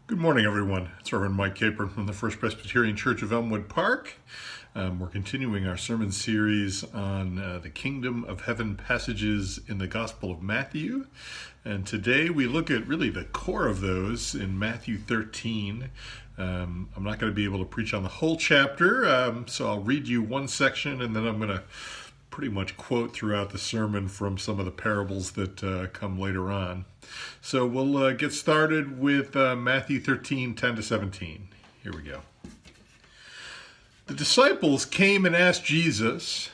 Good morning, everyone. It's Reverend Mike Capron from the First Presbyterian Church of Elmwood Park. We're continuing our sermon series on the Kingdom of Heaven passages in the Gospel of Matthew. And today we look at really the core of those in Matthew 13. I'm not going to be able to preach on the whole chapter, so I'll read you one section and then I'm going to pretty much quote throughout the sermon from some of the parables that come later on. So we'll get started with Matthew 13, 10 to 17. Here we go. The disciples came and asked Jesus,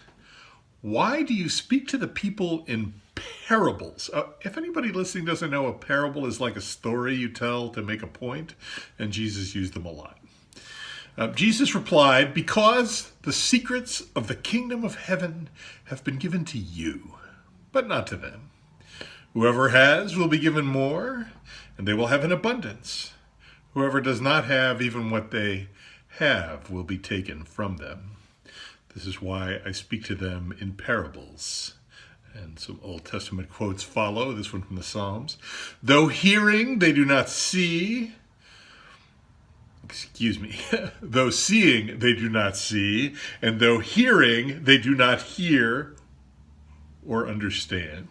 "Why do you speak to the people in parables?" If anybody listening doesn't know, a parable is like a story you tell to make a point, and Jesus used them a lot. Jesus replied, "Because the secrets of the kingdom of heaven have been given to you, but not to them. Whoever has will be given more, and they will have an abundance. Whoever does not have, even what they have will be taken from them. This is why I speak to them in parables." And some Old Testament quotes follow, this one from the Psalms. Though hearing, they do not see. Though seeing, they do not see, and though hearing, they do not hear or understand.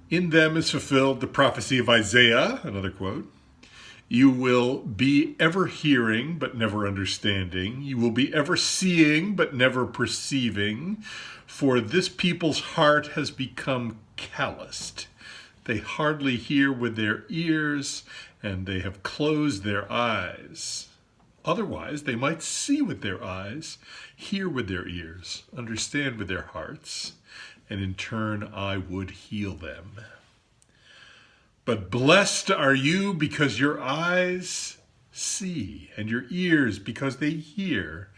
In them is fulfilled the prophecy of Isaiah, another quote. You will be ever hearing, but never understanding. You will be ever seeing, but never perceiving. For this people's heart has become calloused. They hardly hear with their ears, and they have closed their eyes. Otherwise, they might see with their eyes, hear with their ears, understand with their hearts, and in turn I would heal them. But blessed are you because your eyes see, and your ears because they hear.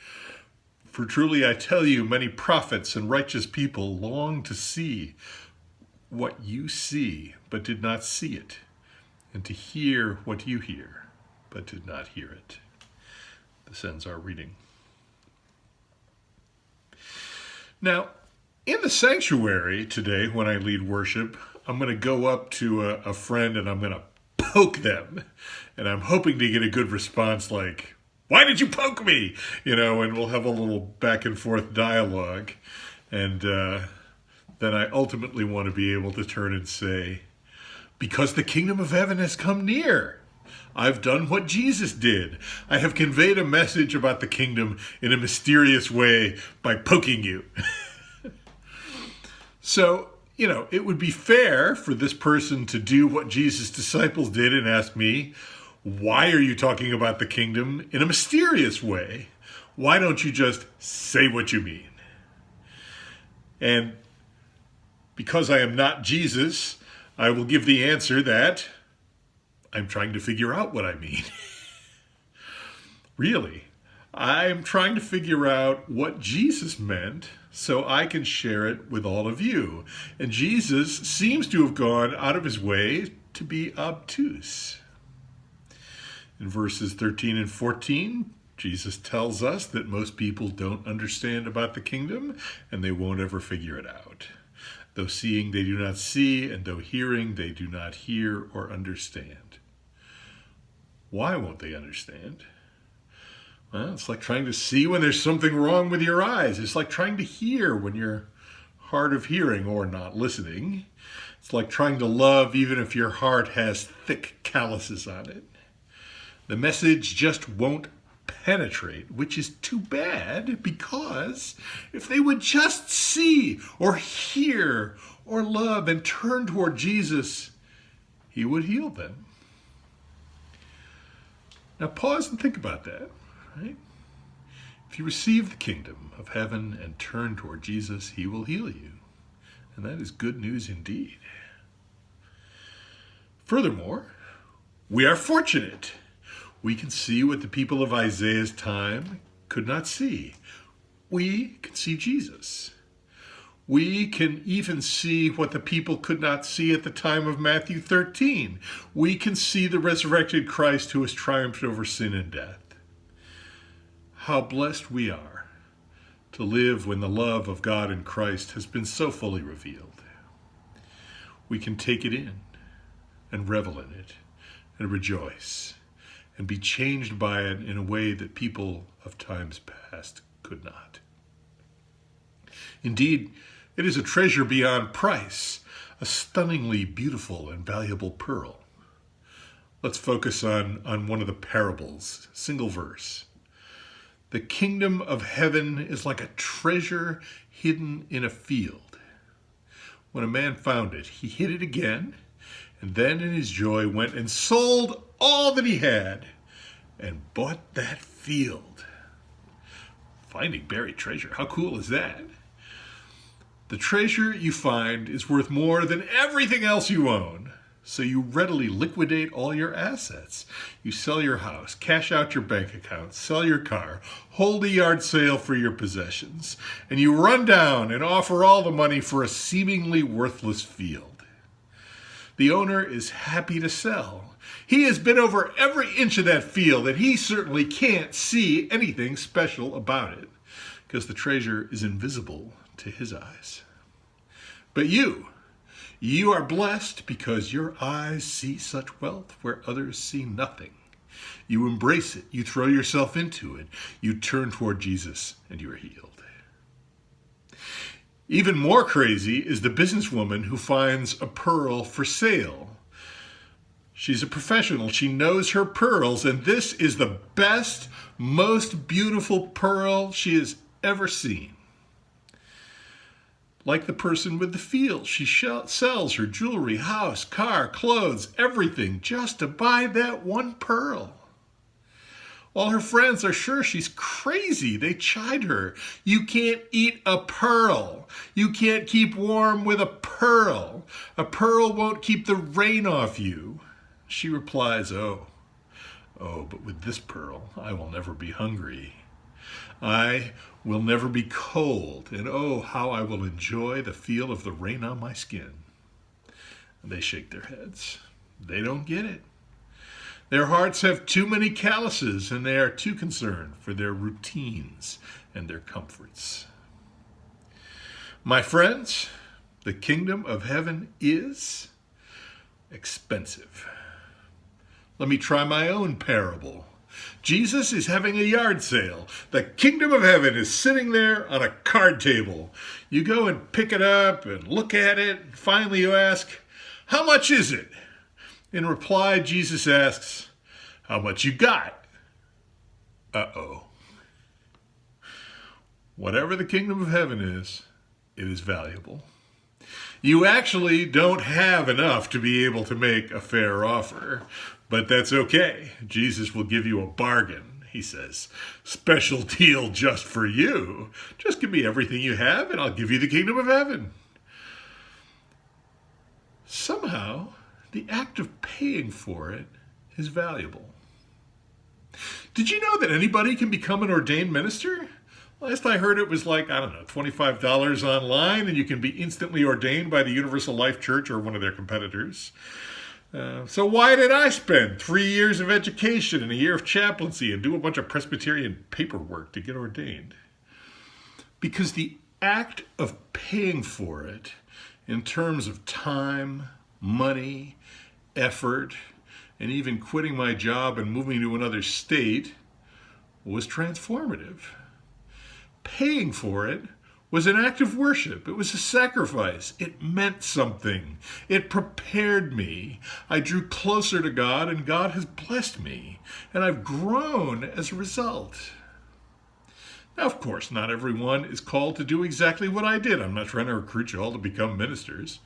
For truly I tell you, many prophets and righteous people long to see what you see, but did not see it, and to hear what you hear, but did not hear it. This ends our reading. Now, in the sanctuary today, when I lead worship, I'm going to go up to a friend and I'm going to poke them. And I'm hoping to get a good response like, "Why did you poke me?" And we'll have a little back and forth dialogue. And then I ultimately want to be able to turn and say, "Because the kingdom of heaven has come near. I've done what Jesus did. I have conveyed a message about the kingdom in a mysterious way by poking you." So, it would be fair for this person to do what Jesus' disciples did and ask me, "Why are you talking about the kingdom in a mysterious way? Why don't you just say what you mean?" And because I am not Jesus, I will give the answer that I'm trying to figure out what I mean. Really, I'm trying to figure out what Jesus meant so I can share it with all of you. And Jesus seems to have gone out of his way to be obtuse. In verses 13 and 14, Jesus tells us that most people don't understand about the kingdom and they won't ever figure it out. Though seeing, they do not see, and though hearing, they do not hear or understand. Why won't they understand? Well, it's like trying to see when there's something wrong with your eyes. It's like trying to hear when you're hard of hearing or not listening. It's like trying to love even if your heart has thick calluses on it. The message just won't penetrate, which is too bad, because if they would just see or hear or love and turn toward Jesus, he would heal them. Now pause and think about that. Right? If you receive the kingdom of heaven and turn toward Jesus, he will heal you. And that is good news indeed. Furthermore, we are fortunate. We can see what the people of Isaiah's time could not see. We can see Jesus. We can even see what the people could not see at the time of Matthew 13. We can see the resurrected Christ who has triumphed over sin and death. How blessed we are to live when the love of God in Christ has been so fully revealed. We can take it in and revel in it and rejoice and be changed by it in a way that people of times past could not. Indeed, it is a treasure beyond price, a stunningly beautiful and valuable pearl. Let's focus on one of the parables, single verse. The kingdom of heaven is like a treasure hidden in a field. When a man found it, he hid it again, and then in his joy went and sold all that he had and bought that field. Finding buried treasure, how cool is that? The treasure you find is worth more than everything else you own, so you readily liquidate all your assets. You sell your house, cash out your bank account, sell your car, hold a yard sale for your possessions, and you run down and offer all the money for a seemingly worthless field. The owner is happy to sell. He has been over every inch of that field, and he certainly can't see anything special about it, because the treasure is invisible to his eyes. But you are blessed because your eyes see such wealth where others see nothing. You embrace it, you throw yourself into it, you turn toward Jesus, and you are healed. Even more crazy is the businesswoman who finds a pearl for sale. She's a professional, she knows her pearls, and this is the best, most beautiful pearl she has ever seen. Like the person with the field, she sells her jewelry, house, car, clothes, everything just to buy that one pearl. All her friends are sure she's crazy. They chide her. You can't eat a pearl. You can't keep warm with a pearl. A pearl won't keep the rain off you. She replies, oh, but with this pearl, I will never be hungry. I will never be cold, and oh, how I will enjoy the feel of the rain on my skin. And they shake their heads. They don't get it. Their hearts have too many calluses, and they are too concerned for their routines and their comforts. My friends, the kingdom of heaven is expensive. Let me try my own parable. Jesus is having a yard sale. The kingdom of heaven is sitting there on a card table. You go and pick it up and look at it. Finally you ask, how much is it? In reply, Jesus asks, how much you got? Uh-oh. Whatever the kingdom of heaven is, it is valuable. You actually don't have enough to be able to make a fair offer, but that's okay. Jesus will give you a bargain. He says, special deal just for you. Just give me everything you have and I'll give you the kingdom of heaven. Somehow, the act of paying for it is valuable. Did you know that anybody can become an ordained minister? Last I heard it was like, $25 online, and you can be instantly ordained by the Universal Life Church or one of their competitors. So why did I spend 3 years of education and a year of chaplaincy and do a bunch of Presbyterian paperwork to get ordained? Because the act of paying for it in terms of time, money, effort, and even quitting my job and moving to another state was transformative. Paying for it was an act of worship. It was a sacrifice. It meant something. It prepared me. I drew closer to God, and God has blessed me, and I've grown as a result. Now, of course, not everyone is called to do exactly what I did. I'm not trying to recruit you all to become ministers.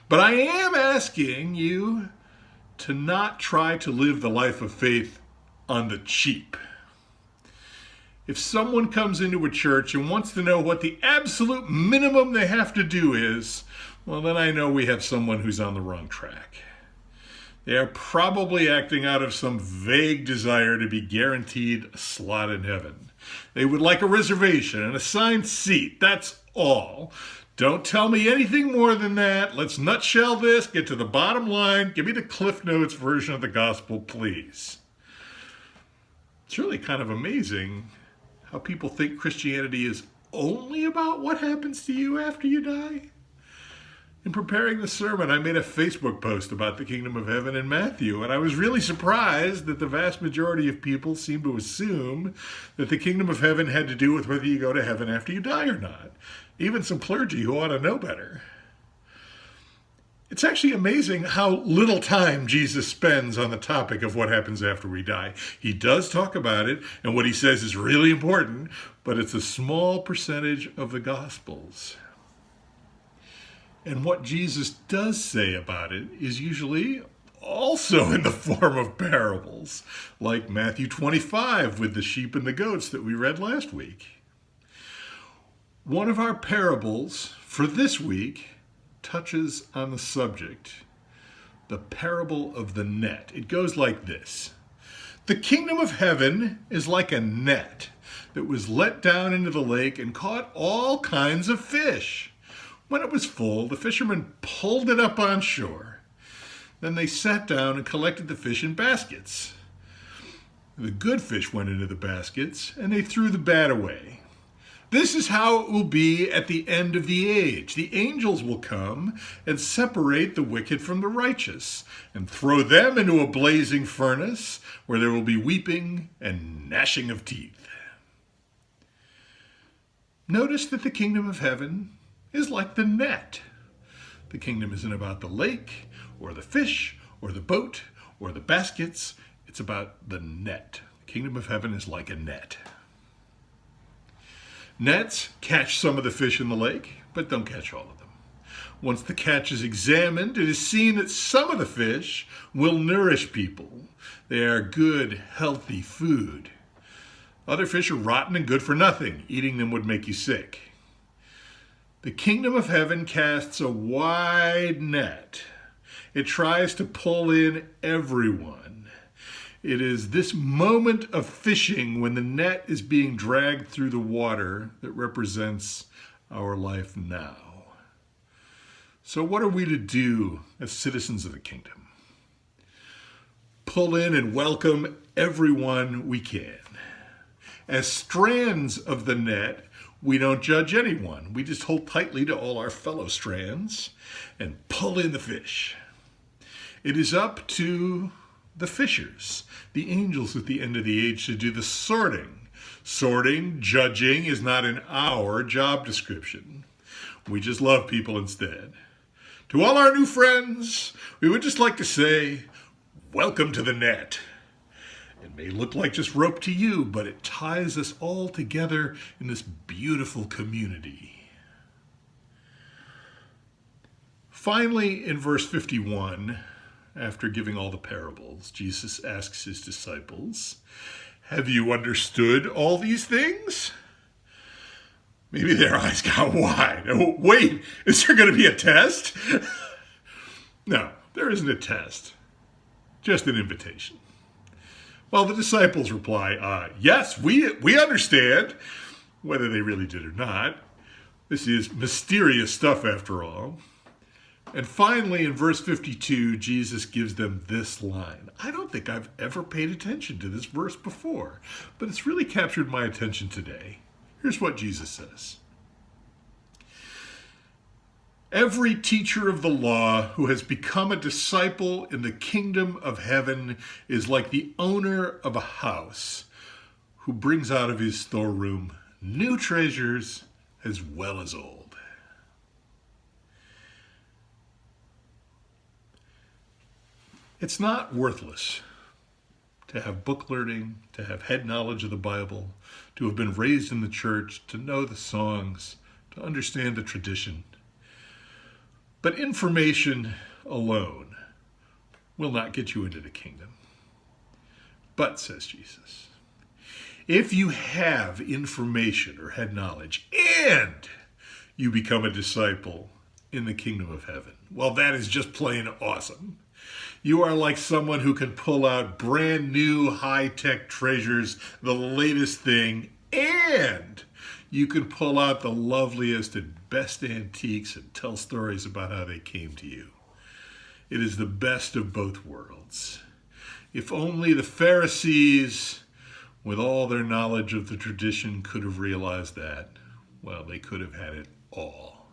But I am asking you to not try to live the life of faith on the cheap. If someone comes into a church and wants to know what the absolute minimum they have to do is, well, then I know we have someone who's on the wrong track. They are probably acting out of some vague desire to be guaranteed a slot in heaven. They would like a reservation, an assigned seat, that's all. Don't tell me anything more than that. Let's nutshell this, get to the bottom line. Give me the Cliff Notes version of the gospel, please. It's really kind of amazing how people think Christianity is only about what happens to you after you die. In preparing the sermon, I made a Facebook post about the kingdom of heaven in Matthew, and I was really surprised that the vast majority of people seem to assume that the kingdom of heaven had to do with whether you go to heaven after you die or not. Even some clergy who ought to know better. It's actually amazing how little time Jesus spends on the topic of what happens after we die. He does talk about it, and what he says is really important, but it's a small percentage of the Gospels. And what Jesus does say about it is usually also in the form of parables, like Matthew 25 with the sheep and the goats that we read last week. One of our parables for this week touches on the subject, the parable of the net. It goes like this. The kingdom of heaven is like a net that was let down into the lake and caught all kinds of fish. When it was full, the fishermen pulled it up on shore. Then they sat down and collected the fish in baskets. The good fish went into the baskets, and they threw the bad away. This is how it will be at the end of the age. The angels will come and separate the wicked from the righteous, and throw them into a blazing furnace where there will be weeping and gnashing of teeth. Notice that the kingdom of heaven is like the net. The kingdom isn't about the lake, or the fish, or the boat, or the baskets. It's about the net. The kingdom of heaven is like a net. Nets catch some of the fish in the lake, but don't catch all of them. Once the catch is examined, it is seen that some of the fish will nourish people. They are good, healthy food. Other fish are rotten and good for nothing. Eating them would make you sick. The kingdom of heaven casts a wide net. It tries to pull in everyone. It is this moment of fishing when the net is being dragged through the water that represents our life now. So what are we to do as citizens of the kingdom? Pull in and welcome everyone we can. As strands of the net, we don't judge anyone. We just hold tightly to all our fellow strands and pull in the fish. It is up to the fishers, the angels at the end of the age, to do the sorting. Sorting, judging is not in our job description. We just love people instead. To all our new friends, we would just like to say, welcome to the net. It may look like just rope to you, but it ties us all together in this beautiful community. Finally, in verse 51, after giving all the parables, Jesus asks his disciples, have you understood all these things? Maybe their eyes got wide. Oh, wait, is there going to be a test? No, there isn't a test, just an invitation. Well, the disciples reply, yes, we understand, whether they really did or not. This is mysterious stuff after all. And finally, in verse 52, Jesus gives them this line. I don't think I've ever paid attention to this verse before, but it's really captured my attention today. Here's what Jesus says. Every teacher of the law who has become a disciple in the kingdom of heaven is like the owner of a house who brings out of his storeroom new treasures as well as old. It's not worthless to have book learning, to have head knowledge of the Bible, to have been raised in the church, to know the songs, to understand the tradition. But information alone will not get you into the kingdom. But, says Jesus, if you have information or head knowledge and you become a disciple in the kingdom of heaven, well, that is just plain awesome. You are like someone who can pull out brand new high-tech treasures, the latest thing, and you can pull out the loveliest and best antiques and tell stories about how they came to you. It is the best of both worlds. If only the Pharisees, with all their knowledge of the tradition, could have realized that, well, they could have had it all.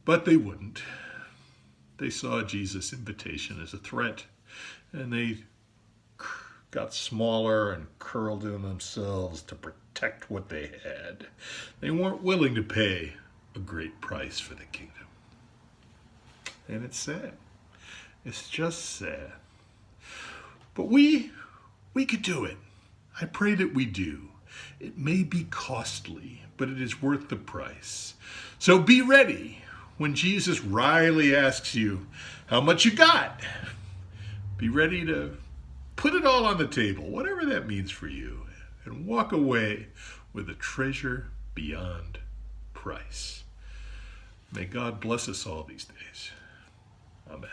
But But they wouldn't. They saw Jesus' invitation as a threat, and they got smaller and curled in themselves to protect what they had. They weren't willing to pay a great price for the kingdom. And it's sad. It's just sad. But we could do it. I pray that we do. It may be costly, but it is worth the price. So be ready when Jesus wryly asks you how much you got. Be ready to put it all on the table, whatever that means for you, and walk away with a treasure beyond price. May God bless us all these days. Amen.